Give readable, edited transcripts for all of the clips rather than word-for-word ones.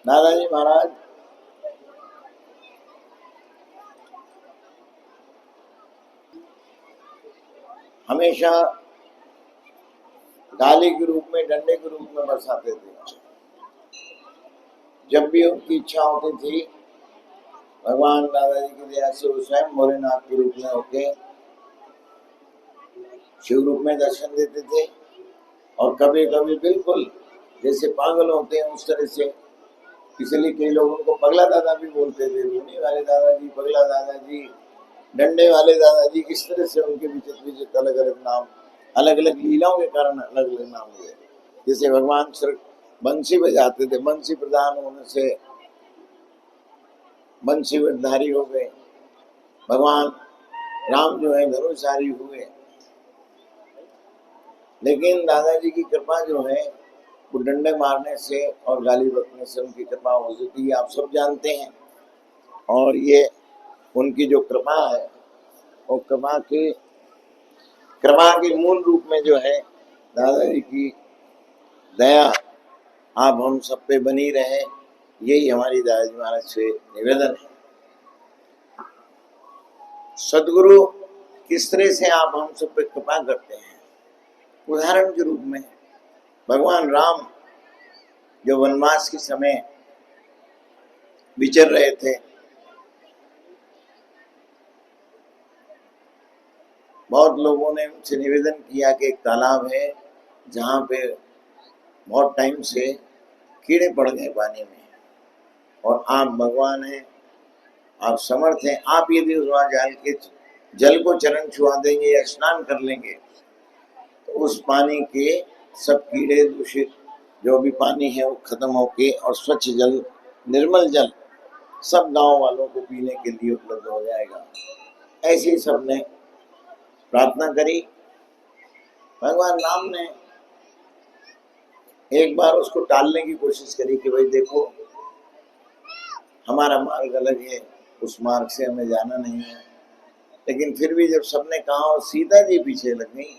दादाजी महाराज हमेशा गाली के रूप में, डंडे के रूप में बरसाते थे। जब भी उनकी इच्छा होती थी, भगवान दादाजी की दया से वो स्वयं भोलेनाथ के रूप में होके शिव रूप में दर्शन देते थे। और कभी कभी बिल्कुल जैसे पागल होते हैं उस तरह से, इसलिए कई लोग उनको पगला दादा भी बोलते थे। रोने वाले दादाजी, पगला दादाजी, डंडे वाले दादाजी, इस तरह से उनके विचित्र विचित्र अलग अलग नाम, अलग अलग लीलाओं के कारण अलग अलग नाम हुए। जैसे भगवान श्री बंसी बजाते थे, बंसी प्रधान होने से बंसी वरधारी हो गए। भगवान राम जो है धनुषधारी हुए। लेकिन दादाजी की कृपा जो है वो डंडे मारने से और गाली बकने से उनकी कृपा हो जाती है, आप सब जानते हैं। और ये उनकी जो कृपा है वो कृपा के मूल रूप में जो है दादाजी की दया आप हम सब पे बनी रहे, यही हमारी दादाजी महाराज से निवेदन है। सदगुरु किस तरह से आप हम सब पे कृपा करते हैं, उदाहरण के रूप में भगवान राम जो वनवास के समय विचर रहे थे, बहुत लोगों ने उनसे निवेदन किया कि एक तालाब है जहाँ पे बहुत टाइम से कीड़े पड़ गए पानी में, और आप भगवान हैं, आप समर्थ हैं, आप यदि वहाँ जाल के जल को चरण छुआ देंगे या स्नान कर लेंगे तो उस पानी के सब कीड़े दूषित जो भी पानी है वो खत्म होके और स्वच्छ जल, निर्मल जल सब गांव वालों को पीने के लिए उपलब्ध हो जाएगा। ऐसे ही सबने प्रार्थना करी। भगवान राम ने एक बार उसको टालने की कोशिश करी कि भाई देखो हमारा मार्ग अलग है, उस मार्ग से हमें जाना नहीं है। लेकिन फिर भी जब सबने कहा और सीता जी पीछे लग गई,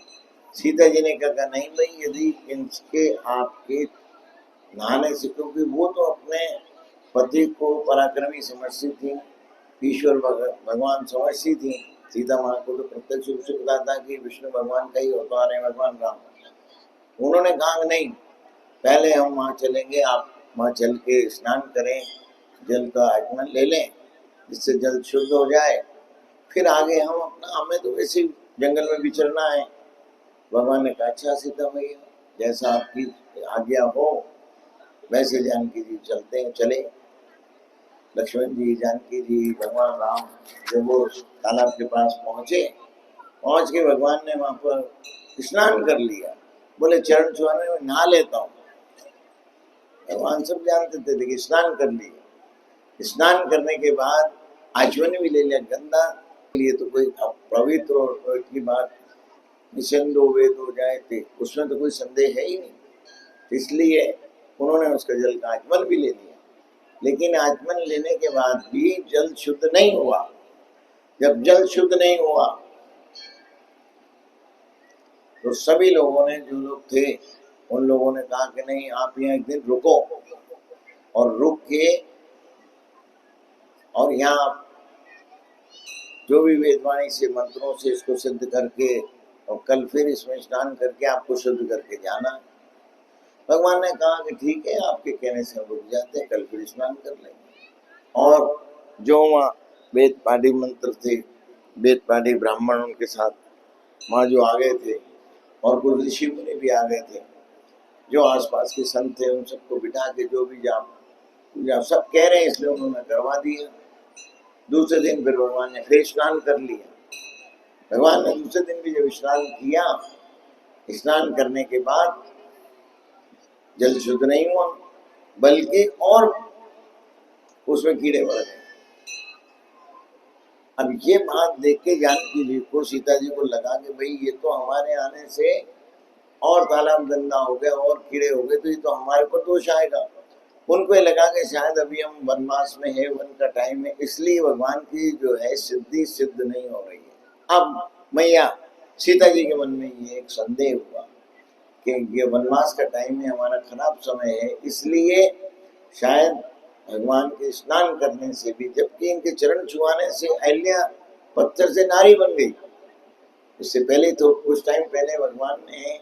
सीता जी ने कहा नहीं भाई, यदि इनके आपके नहाने से, क्योंकि वो तो अपने पति को पराक्रमी समझती थी, ईश्वर भगवान समझती थी। सीता माँ को तो प्रत्यक्ष रूप से पता था कि विष्णु भगवान का ही अवतार है भगवान राम। उन्होंने कहा नहीं, पहले हम वहाँ चलेंगे, आप वहाँ चल के स्नान करें, जल का आगमन ले लें जिससे जल शुद्ध हो जाए, फिर आगे हम अपना, हमें तो वैसे जंगल में विचरना है। भगवान ने कहा अच्छा सीता मैया, जैसा आपकी आज्ञा हो वैसे जानकी जी चलते हैं। चले लक्ष्मण जी, जानकी जी, भगवान राम जब वो तालाब के पास पहुंच के भगवान ने वहां पर स्नान कर लिया। बोले चरण छुआने में नहा लेता हूँ। भगवान सब जानते थे लेकिन स्नान कर लिया। स्नान करने के बाद आचमन भी ले लिया। गंदा लिए तो कोई पवित्र और की बात निषेध वेद हो जाए थे, उसमें तो कोई संदेह है ही नहीं। इसलिए उन्होंने उसका जल का आचमन भी ले लिया। लेकिन आचमन लेने के बाद भी जल शुद्ध नहीं हुआ। जब जल शुद्ध नहीं हुआ तो सभी लोगों ने, जो लोग थे उन लोगों ने कहा कि नहीं, आप यहाँ एक दिन रुको, और रुक के और यहाँ जो भी वेदवाणी से मंत्रों से इसको सिद्ध करके और कल फिर इसमें स्नान करके आपको शुद्ध करके जाना। भगवान ने कहा कि ठीक है, आपके कहने से हम रुक जाते हैं, कल फिर स्नान कर लेंगे। और जो वहाँ वेद पाठी मंत्र थे, वेद पाठी ब्राह्मण उनके साथ वहाँ जो आ गए थे, और कुछ ऋषि मुनि भी आ गए थे, जो आसपास के संत थे, उन सबको बिठा के जो भी जाप सब कह रहे हैं इसलिए उन्होंने करवा दिया। दूसरे दिन फिर भगवान ने फिर स्नान कर लिया। भगवान ने दूसरे दिन भी जब स्नान किया, स्नान करने के बाद जल शुद्ध नहीं हुआ, बल्कि और उसमें कीड़े बढ़ गए। अब ये बात देख के जानकी जी को, सीता जी को लगा कि भाई ये तो हमारे आने से और तालाब गंदा हो गया और कीड़े हो गए, तो ये तो हमारे ऊपर दोष आएगा। उनको लगा कि शायद अभी हम वनवास में है, वन का टाइम है, इसलिए भगवान की जो है सिद्धि सिद्ध नहीं हो रही है। अब मैया सीता जी के मन में ये एक संदेह हुआ कि ये वनवास का टाइम है, हमारा खराब समय है, इसलिए शायद भगवान के स्नान करने से भी, जबकि इनके चरण छुआने से अहल्या पत्थर से नारी बन गई। इससे पहले तो कुछ टाइम पहले भगवान ने,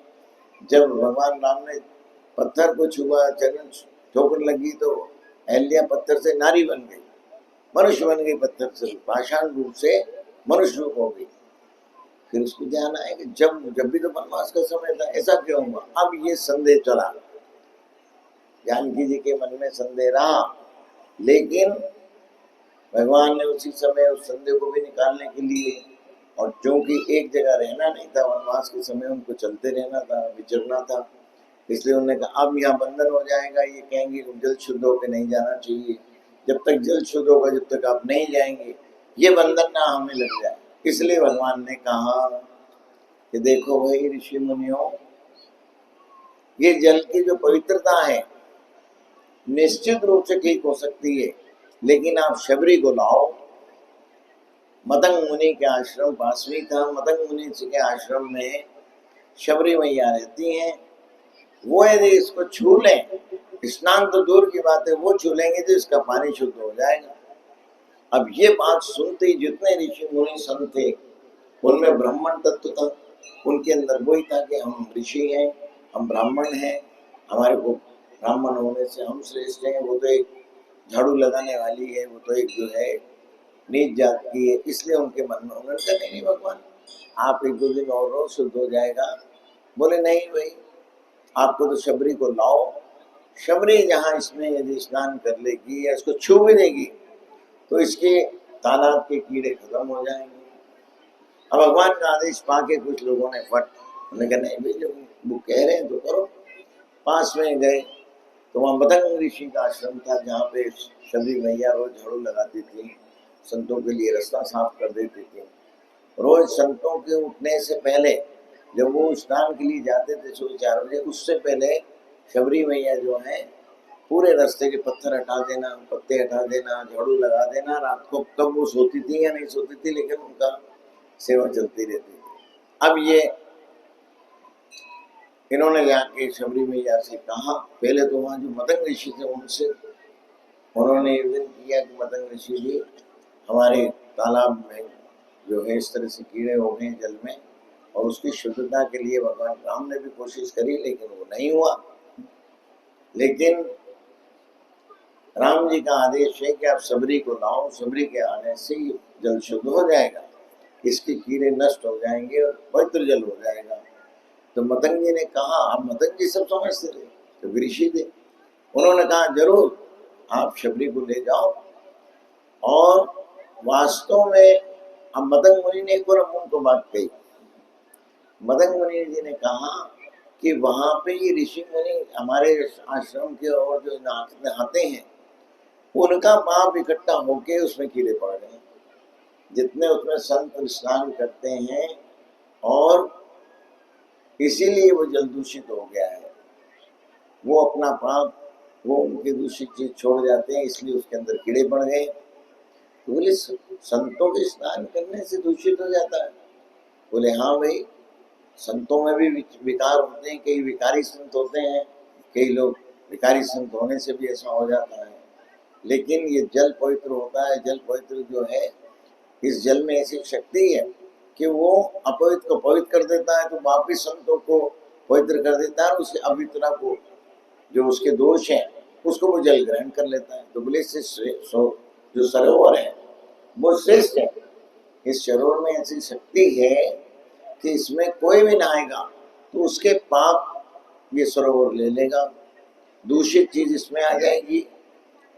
जब भगवान राम ने पत्थर को छुआ, चरण ठोकर लगी, तो अहल्या पत्थर से नारी बन गई, मनुष्य बन गई, पत्थर से पाषाण रूप से मनुष्य रूप हो गई। फिर उसको ध्यान आया कि जब भी तो वनवास का समय था, ऐसा क्यों हुआ। अब ये संदेह चला, जानकी जी के मन में संदेह रहा, लेकिन भगवान ने उसी समय उस संदेह को भी निकालने के लिए, और क्योंकि एक जगह रहना नहीं था, वनवास के समय उनको चलते रहना था, विचरना था, इसलिए उन्होंने कहा अब यहाँ बंधन हो जाएगा, ये कहेंगे जल शुद्ध होकर नहीं जाना चाहिए, जब तक जल शुद्ध होगा जब तक आप नहीं जाएंगे, ये बंधन ना हमें लग जाए। इसलिए भगवान ने कहा कि देखो भाई ऋषि मुनियों, ये जल की जो पवित्रता है निश्चित रूप से ठीक हो सकती है, लेकिन आप शबरी को लाओ। मदंग मुनि के आश्रम पास में था, मदंग मुनि के आश्रम में शबरी मैया रहती हैं, वो यदि इसको छू लें, स्नान तो दूर की बात है, वो छू लेंगे तो इसका पानी शुद्ध हो जाएगा। अब ये बात सुनते ही जितने ऋषि मुनि संत थे, उनमें ब्राह्मण तत्व था, उनके अंदर वही था कि हम ऋषि हैं, हम ब्राह्मण हैं, हमारे को ब्राह्मण होने से हम श्रेष्ठ हैं, वो तो एक झाड़ू लगाने वाली है, वो तो एक जो है नीच जात की है। इसलिए उनके मन में उन्होंने कहा नहीं भगवान, आप एक दो दिन और रहो, शुद्ध हो जाएगा। बोले नहीं भाई, आपको तो शबरी को लाओ, शबरी जहाँ इसमें यदि स्नान कर लेगी या इसको छू भी देगी तो इसके तालाब के कीड़े खत्म हो जाएंगे। अब भगवान का आदेश पाके कुछ लोगों ने उन्होंने कहा नहीं भाई, जब वो कह रहे हैं तो करो। पास में गए तो वहाँ मदंग ऋषि का आश्रम था, जहाँ पे शबरी मैया रोज झाड़ू लगाती थी, संतों के लिए रास्ता साफ कर देती थी। रोज संतों के उठने से पहले, जब वो स्नान के लिए जाते थे सुबह 4 बजे, उससे पहले शबरी मैया जो है पूरे रास्ते के पत्थर हटा देना, पत्ते हटा देना, झाड़ू लगा देना। रात को कब वो सोती थी या नहीं सोती थी, लेकिन उनका सेवा चलती रहती थी। अब ये इन्होंने जाके शबरी मैया से कहा, पहले तो वहाँ जो मदंग ऋषि थे उनसे उन्होंने निवेदन किया कि मदंग ऋषि जी, हमारे तालाब में जो है इस तरह से कीड़े हो गए जल में, और उसकी शुद्धता के लिए भगवान राम ने भी कोशिश करी, लेकिन वो नहीं हुआ। लेकिन राम जी का आदेश है कि आप शबरी को लाओ, शबरी के आने से जल शुद्ध हो जाएगा, इसके कीड़े नष्ट हो जाएंगे और पवित्र जल हो जाएगा। तो मदंग जी ने कहा, अब मदंग जी सब समझते थे, तो ऋषि थे, उन्होंने कहा जरूर आप शबरी को ले जाओ। और वास्तव में अब मदंग मुनि ने एक और उनको बात कही। मदंग मुनि जी ने कहा कि वहां पे ये ऋषि मुनि हमारे आश्रम के और जो नहाते हैं, उनका पाप इकट्ठा होके उसमें कीड़े पड़ गए, जितने उसमें संत स्नान करते हैं, और इसीलिए वो जल दूषित हो गया है। वो अपना पाप, वो उनकी दूषित चीज छोड़ जाते हैं, इसलिए उसके अंदर कीड़े पड़ गए। तो बोले संतों के स्नान करने से दूषित हो जाता है? बोले हाँ भाई, संतों में भी विकार होते हैं, कई विकारी संत होते हैं, कई लोग विकारी संत होने से भी ऐसा हो जाता है। लेकिन ये जल पवित्र होता है, जल पवित्र जो है, इस जल में ऐसी शक्ति है कि वो अपवित्र को पवित्र कर देता है, तो वापिस संतों को पवित्र कर देता है, उसके अवित्रता को, जो उसके दोष हैं, उसको वो जल ग्रहण कर लेता है। तो बोले जो सरोवर है वो श्रेष्ठ है। इस सरोवर में ऐसी शक्ति है कि इसमें कोई भी नहाएगा तो उसके पाप ये सरोवर ले लेगा, दूषित चीज इसमें आ जाएगी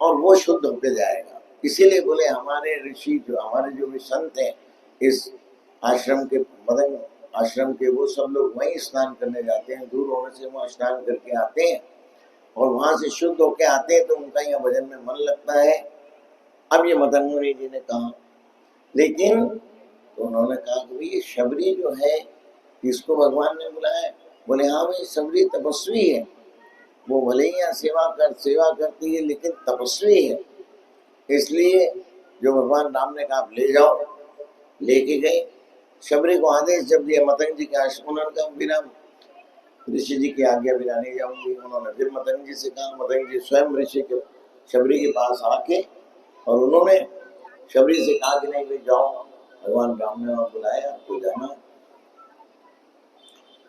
और वो शुद्ध होकर जाएगा। इसीलिए बोले हमारे ऋषि, जो हमारे जो भी संत हैं इस आश्रम के, मदंग आश्रम के, वो सब लोग वहीं स्नान करने जाते हैं, दूर होने से वहाँ स्नान करके आते हैं और वहां से शुद्ध होके आते हैं, तो उनका यहाँ भजन में मन लगता है। अब ये मदंग मुनि जी ने कहा, लेकिन तो उन्होंने कहा कि ये शबरी जो है, इसको भगवान ने बुलाया। बोले हाँ भाई, शबरी तपस्वी है, वो भले ही यहाँ सेवा करती है, लेकिन तपस्वी है। इसलिए जो भगवान राम ने कहा आप ले जाओ, लेके गए। शबरी को आदेश जब दिया मदंग जी के आश्रम, उन्होंने कहा बिना ऋषि जी की आज्ञा बिना नहीं जाऊंगी। उन्होंने फिर मदंग जी से कहा, मदंग जी स्वयं ऋषि के शबरी के पास आके और उन्होंने शबरी से कहा कि नहीं भाई जाओ, भगवान राम ने वहां बुलाया, आपको जाना।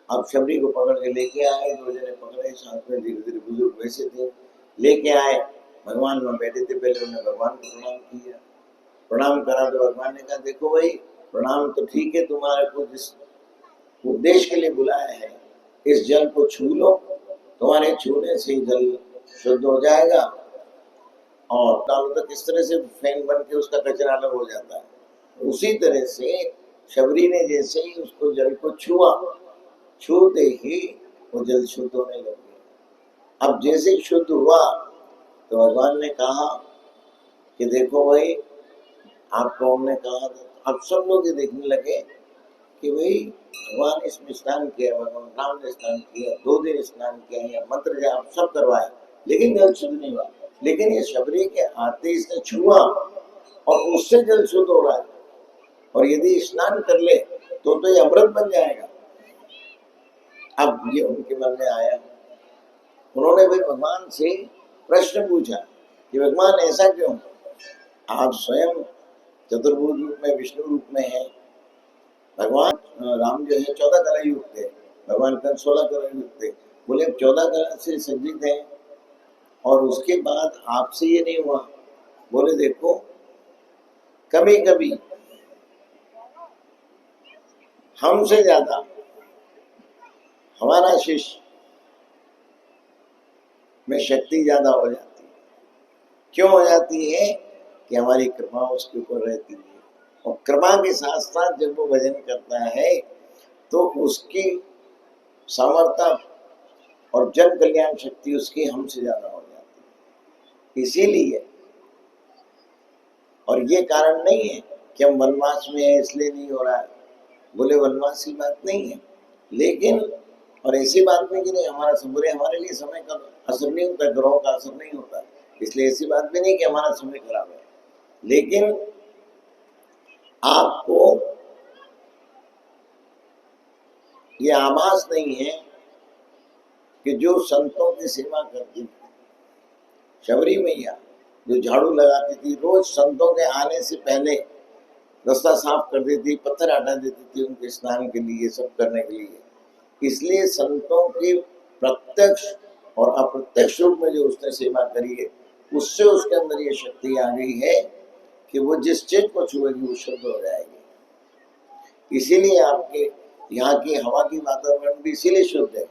अब शबरी को पकड़ के लेके आए, दो जने पकड़े, साथ में धीरे धीरे बुजुर्ग वैसे थे लेके आए, भगवान वहां बैठे थे। पहले उन्होंने भगवान को प्रणाम किया, प्रणाम करा तो भगवान ने कहा देखो भाई प्रणाम तो ठीक है, तुम्हारे को जिस उद्देश्य के लिए बुलाया है इस जल को छू लो, तुम्हारे छूने से जल शुद्ध हो जाएगा। और डालो तो किस तरह से फैन बन के उसका कचरा अलग हो जाता है, उसी तरह से शबरी ने जैसे ही उसको जल को छुआ, छूते ही वो जल शुद्ध होने लग गया। अब जैसे ही शुद्ध हुआ तो भगवान ने कहा कि देखो भाई आपको हमने कहा था। अब सब लोग ये देखने लगे कि भाई भगवान इसमें स्नान किया, भगवान राम ने स्नान किया, 2 दिन स्नान किया, या मंत्र जाप सब करवाया, लेकिन जल शुद्ध नहीं हुआ। लेकिन ये शबरी के आते इसने छुआ और उससे जल शुद्ध हो रहा है, और यदि स्नान कर ले तो ये अमृत बन जाएगा। अब ये उनके मन में आया, उन्होंने फिर भगवान से प्रश्न पूछा कि भगवान ऐसा क्यों, आप स्वयं चतुर्भुज रूप में विष्णु रूप में है, भगवान राम जो है 14 कला युक्त है, भगवान कृष्ण 16 कला युक्त है, बोले 14 कला से सज्जित है और उसके बाद आपसे ये नहीं हुआ। बोले देखो कभी कभी हमसे ज्यादा हमारा शिष्य में शक्ति ज्यादा हो जाती है। क्यों हो जाती है कि हमारी कृपा उसके ऊपर रहती है, और कृपा के साथ साथ जब वो भजन करता है तो उसकी सामर्थ्य और जन कल्याण शक्ति उसकी हमसे ज्यादा हो जाती है। इसीलिए, और ये कारण नहीं है कि हम वनवास में है इसलिए नहीं हो रहा है, बोले वनवास की बात नहीं है, लेकिन और ऐसी बात नहीं कि नहीं हमारा बोले हमारे लिए समय का असर नहीं होता, ग्रहों का असर नहीं होता, इसलिए ऐसी बात भी नहीं कि हमारा समय खराब है। लेकिन आपको ये आभास नहीं है कि जो संतों की सेवा करती थी, शबरी मैया जो झाड़ू लगाती थी, रोज संतों के आने से पहले रास्ता साफ कर देती, पत्थर हटा देती थी उनके स्नान के लिए, सब करने के लिए। इसलिए संतों की प्रत्यक्ष और अप्रत्यक्ष रूप में जो उसने सेवा करी है, उससे उसके अंदर ये शक्ति आ गई है कि वो जिस चीज को छुएगी वो शुद्ध हो जाएगी। इसीलिए आपके यहाँ की हवा की वातावरण भी इसीलिए शुद्ध है।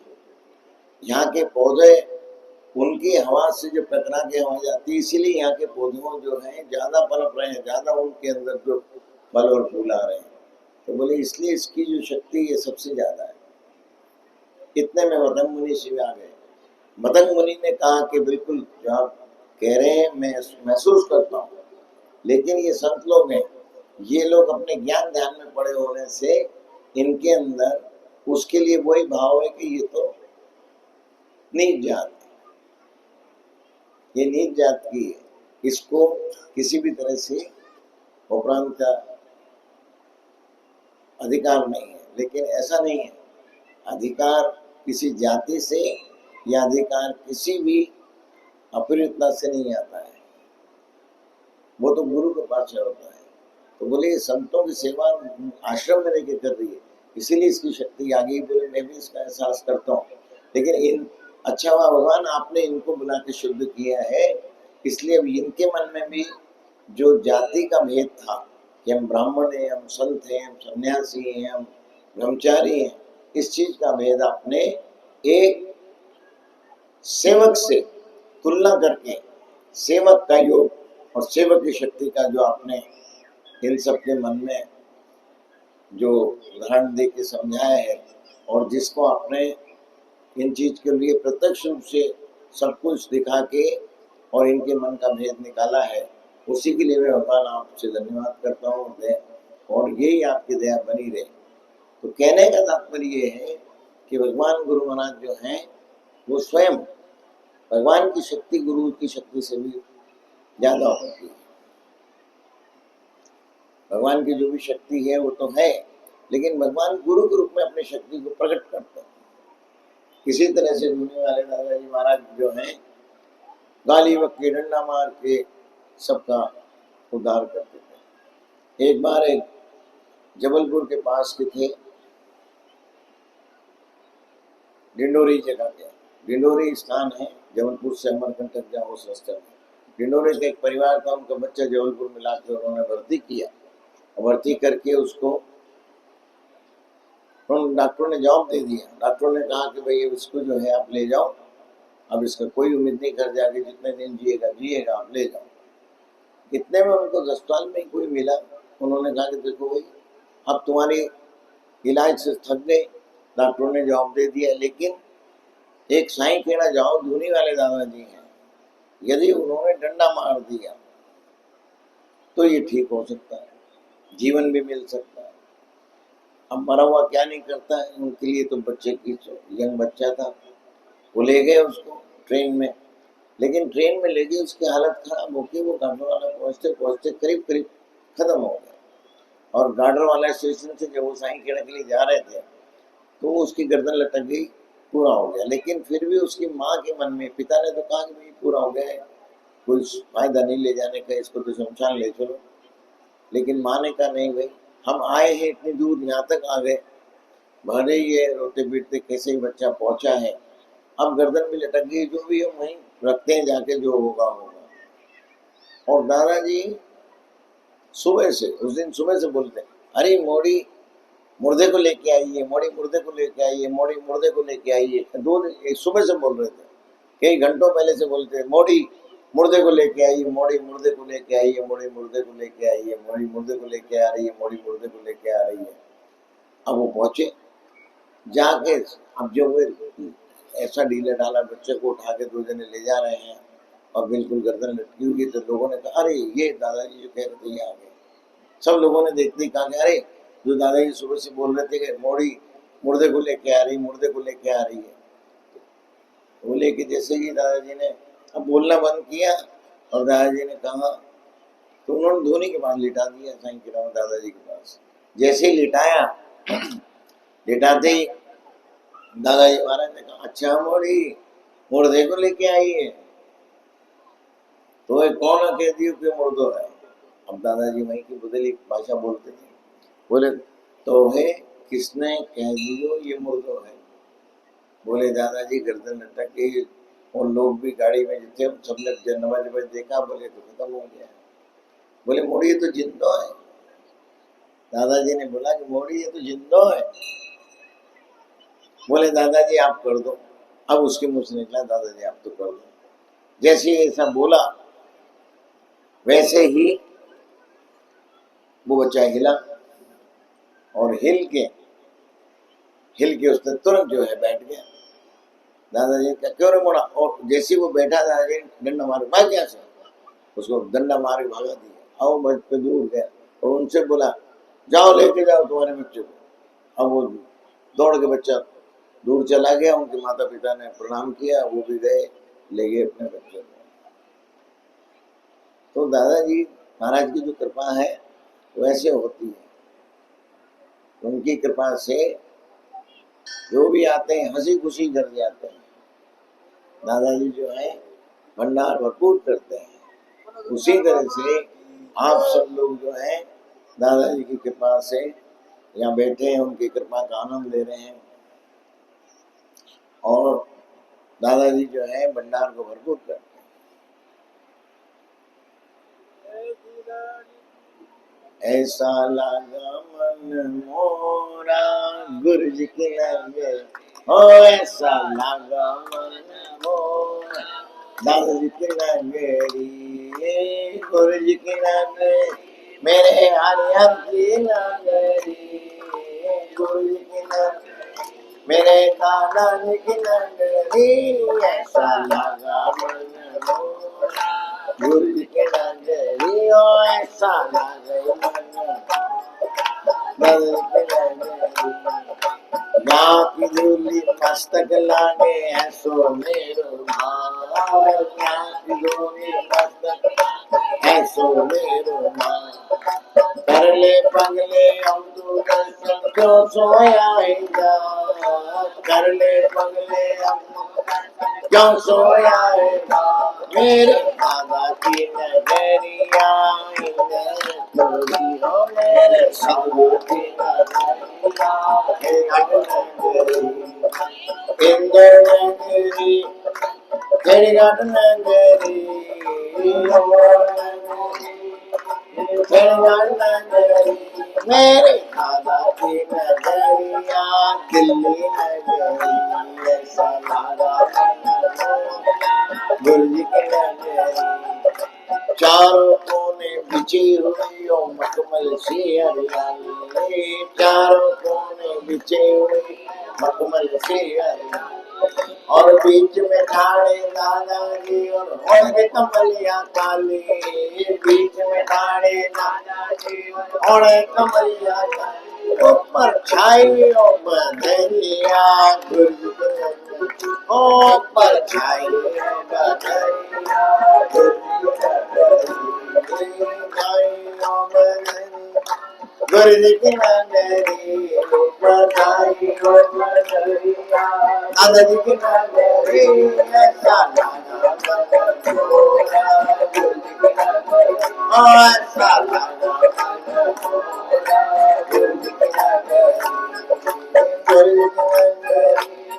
यहाँ के पौधे उनकी हवा से जो टकरा के हवा जाती है, इसीलिए यहाँ के पौधों जो है ज्यादा पनप रहे हैं, ज्यादा उनके अंदर जो फल और फूल आ रहे हैं। तो बोले इसलिए इसकी जो शक्ति है सबसे ज्यादा है। इतने में मतंग मुनि शिव आ गए। मतंग मुनि ने कहा कि बिल्कुल जो आप कह रहे हैं मैं महसूस करता हूँ, लेकिन ये संत लोग हैं, ये लोग अपने ज्ञान ध्यान में पड़े होने से इनके अंदर उसके लिए वही भाव है कि ये तो नीच जात, ये नीच जात की है, इसको किसी भी तरह से उपरांत का अधिकार नहीं है। लेकिन ऐसा नहीं है, अधिकार किसी जाति से या अधिकार किसी भी अपरिता से नहीं आता है, वो तो गुरु के पास से होता है। तो बोले ये संतों की सेवा आश्रम में लेके कर रही है, इसीलिए इसकी शक्ति आ गई। बोले मैं भी इसका एहसास करता हूँ, लेकिन इन अच्छा हुआ भगवान आपने इनको बुला के शुद्ध किया है, इसलिए अब इनके मन में भी जो जाति का भेद था कि हम ब्राह्मण हैं, हम संत हैं, हम सन्यासी हैं, हम ब्रह्मचारी हैं, इस चीज का भेद आपने एक सेवक से तुलना करके सेवक का योग और सेवक की शक्ति का जो आपने इन सबके मन में जो उदाहरण दे के समझाया है, और जिसको आपने इन चीज के लिए प्रत्यक्ष रूप से सब कुछ दिखा के और इनके मन का भेद निकाला है, उसी के लिए मैं भगवान आपसे धन्यवाद करता हूँ, और यही आपकी दया बनी रहे। तो कहने का तात्पर्य ये है कि भगवान गुरु महाराज जो हैं वो स्वयं भगवान की शक्ति गुरु की शक्ति से भी ज्यादा होती है। भगवान की जो भी शक्ति है वो तो है, लेकिन भगवान गुरु के रूप में अपनी शक्ति को प्रकट करते हैं। इसी तरह से दुनिया वाले दादाजी महाराज जो हैं गाली बक्के डंडा मार के सबका उद्धार करते थे। एक बार एक जबलपुर के पास के थे, डिंडोरी जगह गया। डिंडोरी स्थान है जबलपुर से अमरकंटक जाओ उस रास्ते में। डिंडोरी का एक परिवार था, उनका बच्चा जबलपुर में लाकर उन्होंने भर्ती किया। भर्ती करके उसको डॉक्टर ने जवाब दे दिया। डॉक्टर ने कहा कि भाई इसको जो है आप ले जाओ, अब इसका कोई उम्मीद नहीं कर जाके जितने दिन जिएगा जिएगा, आप ले जाओ। इतने में उनको अस्पताल में कोई मिला। उन्होंने कहा कि देखो भाई अब तुम्हारी इलाज से थक गए, डॉक्टर ने जवाब दे दिया, लेकिन एक साईं खेड़ा जाओ, धूनी वाले दादाजी हैं, यदि उन्होंने डंडा मार दिया तो ये ठीक हो सकता है, जीवन भी मिल सकता है। अब मरा हुआ क्या नहीं करता है, उनके लिए तो बच्चे की यंग बच्चा था, वो ले गए उसको ट्रेन में। लेकिन ट्रेन में ले गए, उसकी हालत खराब होकर वो गार्डर वाला पहुंचते पहुंचते करीब करीब खत्म हो गया। और गार्डर वाला स्टेशन से जब वो साईं खेड़ा के लिए जा रहे थे तो उसकी गर्दन लटक गई, पूरा हो गया। लेकिन फिर भी उसकी माँ के मन में, पिता ने तो कहा कि भाई पूरा हो गया है, कोई फायदा नहीं ले जाने का, इसको तो शमशान ले चलो। लेकिन माँ ने कहा नहीं भाई, हम आए हैं इतनी दूर, यहाँ तक आ गए, भले ये रोते पीटते कैसे ही बच्चा पहुंचा है, अब गर्दन भी लटक गई, जो भी हम वहीं रखते हैं, जाके जो होगा होगा। और दादाजी सुबह से, उस दिन सुबह से बोलते, अरे मोड़ी मुर्दे को लेके आइए, मोड़ी मुर्दे को लेके आइए, मोड़ी मुर्दे को लेके आइए। 2 दिन सुबह से बोल रहे थे, कई घंटों पहले से बोलते, मोड़ी मुर्दे को लेके आइए, मोड़ी मुर्दे को लेके आइए, मोड़ी मुर्दे को लेके आइए, मोड़ी मुर्दे को लेके आ रही है, मोड़ी मुर्दे को लेके आ रही है। अब वो पहुंचे जाके, अब जो वो ऐसा ढीला ढाला बच्चे को उठा के 2 जने ले जा रहे हैं और बिल्कुल गर्दन लटकी हुई, तो लोगों ने कहा अरे ये दादाजी जो कह रहे थे ये आ गए। सब लोगों ने देखते ही कहा कि अरे जो दादाजी सुबह से बोल रहे थे कि मोड़ी मुर्दे को लेके आ रही, मुर्दे को लेके आ रही है, वो लेके जैसे ही दादाजी ने अब बोलना बंद किया और दादाजी ने कहा, तो उन्होंने धोनी के पास लिटा दिया, साईं खेड़ा में दादाजी के पास। जैसे ही लिटाया, लिटाते ही दादाजी महाराज ने कहा, अच्छा मोड़ी मुर्दे को लेके आई है, तो कौन कह दियो कि मुर्दो है। अब दादाजी वहीं की बुदली भाषा बोलते थे, बोले तो है किसने कह दियो ये मुर्दो है। बोले दादाजी गर्दन लटक के, और लोग भी गाड़ी में थे, सबने नमाज देखा, बोले तो खत्म हो गया। बोले मोड़ी ये तो जिंदो है। दादाजी ने बोला कि मोड़ी ये तो जिंदो है। बोले दादाजी आप कर दो। अब उसके मुंह से निकला, दादाजी आप तो कर दो। जैसे ही ऐसा बोला वैसे ही वो बच्चा हिला, और हिल के उसने तुरंत जो है बैठ गया। दादाजी का क्यों नहीं मोड़ा, और जैसे वो बैठा, दादाजी डंडा मार भाग गया, उसको डंडा मार के भगा दिया। आओ बच पे दूर गया और उनसे बोला जाओ लेके जाओ तुम्हारे बच्चे को। अब वो दौड़ के बच्चा दूर चला गया, उनके माता पिता ने प्रणाम किया, वो भी गए, ले गए अपने बच्चे को। तो दादाजी महाराज की जो कृपा है वैसे होती है, उनकी कृपा से जो भी आते हैं हंसी खुशी कर जाते हैं। दादाजी जो है भंडार भरपूर करते हैं। उसी तरह से आप सब लोग जो है दादाजी की कृपा से यहाँ बैठे हैं, उनकी कृपा का आनंद ले रहे हैं, और दादाजी जो है भंडार को भरपूर करते हैं। ऐसा लगा मन मोरा गुरुज के लगे, ओ ऐसा लगा मन मोरा दादाजी के लगे, गुरुज के लगे मेरे हरिहर की नगरी, गुरुज की नगरी मेरे दादाजी की नगरी, ऐसा लगा मन मोरा गुरुज के नगरी, ओ ऐसा लगे गाँव की धूली मस्तक लागे ऐसो मेरो भाई, गाँव की धूली मस्तक ऐसो मेरो भाई, कर ले पगले हम तू दर्शन क्यों सोया जा, कर ले पगले हम क्यों सोया जा, मेरे दादा की नगरिया थोड़ी हो मेरे साधु की नगरिया इंदो नगरी खेड़घाट नगरी खेड़घाट नगरी मेरे दादा की नगरिया दिल्ली नगरी ऐसा लागा गुरु जी की नगरी चारों कोने बिछी हुई ओ मखमल सी हरियाली चारों कोने बिछे हुई मखमल सी हरियाली और बीच में ठाणे दादाजी और होए कमलिया काली बीच में ठाणे दादाजी और कमलिया काली ऊपर छाई ओ बदरिया ऊपर छाई ओ बदरिया गुरु जी की नगरी ऊपर छाई ओ बदरिया दादाजी की नगरी ऐसा लागा ऐसा लागा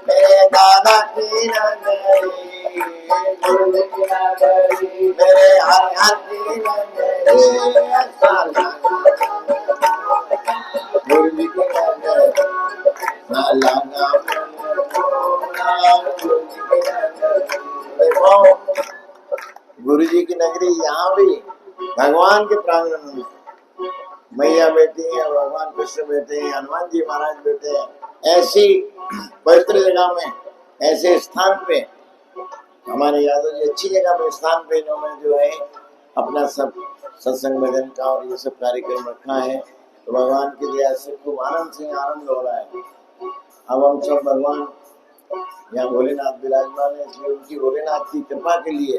मेरे दादा की नगरी गुरु जी की नगरी मेरे हर हर की नगरी ऐसा लागा गुरु जी की नगरी लागा गुरु जी की नगरी यहाँ भी भगवान के प्रांगण में मैया बैठी है, भगवान कृष्ण बैठे हैं, हनुमान जी महाराज बैठे हैं। ऐसी पवित्र जगह में, ऐसे स्थान पे हमारे यादव जी अच्छी जगह पे स्थान पे इन्होंने जो है अपना सब सत्संग भजन का और ये सब कार्यक्रम रखा है। तो भगवान की दया से खूब आनंद से आनंद हो रहा है। अब हम सब भगवान यहाँ भोलेनाथ विराजमान है, इसलिए उनकी भोलेनाथ की कृपा के लिए